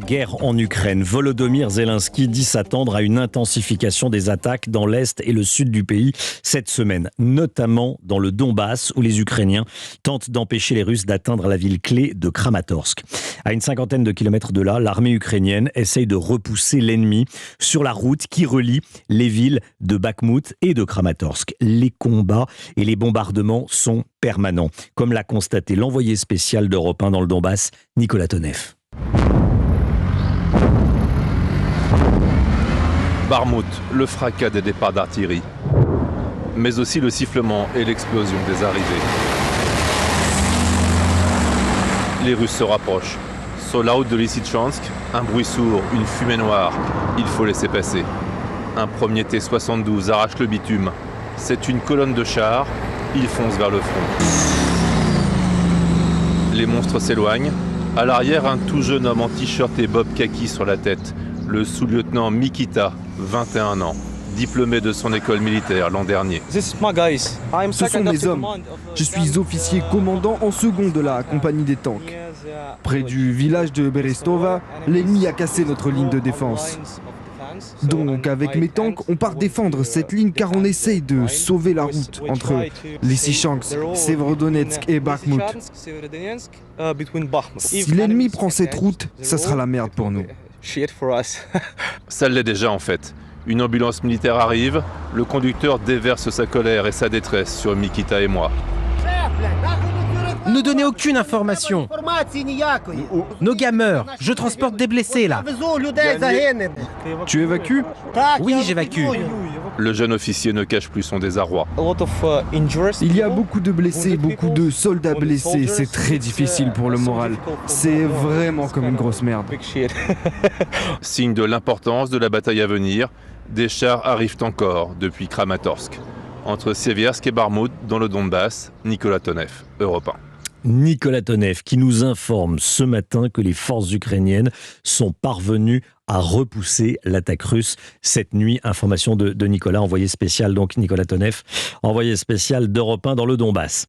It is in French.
guerre en Ukraine. Volodymyr Zelensky dit s'attendre à une intensification des attaques dans l'est et le sud du pays cette semaine, notamment dans le Donbass où les Ukrainiens tentent d'empêcher les Russes d'atteindre la ville clé de Kramatorsk. À une cinquantaine de kilomètres de là, l'armée ukrainienne essaye de repousser l'ennemi sur la route qui relie les villes de Bakhmout et de Kramatorsk. Les combats et les bombardements sont permanents, comme l'a constaté l'envoyé spécial d'Europe 1 dans le Donbass, Nicolas Tonev. Bakhmout, le fracas des départs d'artillerie, mais aussi le sifflement et l'explosion des arrivées. Les Russes se rapprochent. Sur la route de Lysychansk, un bruit sourd, une fumée noire. Il faut laisser passer. Un premier T-72 arrache le bitume. C'est une colonne de chars. Ils foncent vers le front. Les monstres s'éloignent. À l'arrière, un tout jeune homme en t-shirt et bob kaki sur la tête. Le sous-lieutenant Mikita, 21 ans, diplômé de son école militaire l'an dernier. Ce sont mes hommes. Je suis officier commandant en second de la compagnie des tanks. Près du village de Berestova, l'ennemi a cassé notre ligne de défense. Donc avec mes tanks, on part défendre cette ligne car on essaye de sauver la route entre Lysychansk, Severodonetsk et Bakhmout. Si l'ennemi prend cette route, ça sera la merde pour nous. Ça l'est déjà en fait. Une ambulance militaire arrive, le conducteur déverse sa colère et sa détresse sur Mikita et moi. Ne donnez aucune information. Nos gars meurent. Je transporte des blessés là. Tu évacues ? Oui, j'évacue. Le jeune officier ne cache plus son désarroi. Il y a beaucoup de blessés, beaucoup de soldats blessés. C'est très difficile pour le moral. C'est vraiment comme une grosse merde. Signe de l'importance de la bataille à venir, des chars arrivent encore depuis Kramatorsk. Entre Sieviersk et Bakhmout, dans le Donbass, Nicolas Tonev, Europe 1. Nicolas Tonev qui nous informe ce matin que les forces ukrainiennes sont parvenues à repousser l'attaque russe cette nuit. Information de Nicolas, envoyé spécial, donc Nicolas Tonev, envoyé spécial d'Europe 1 dans le Donbass.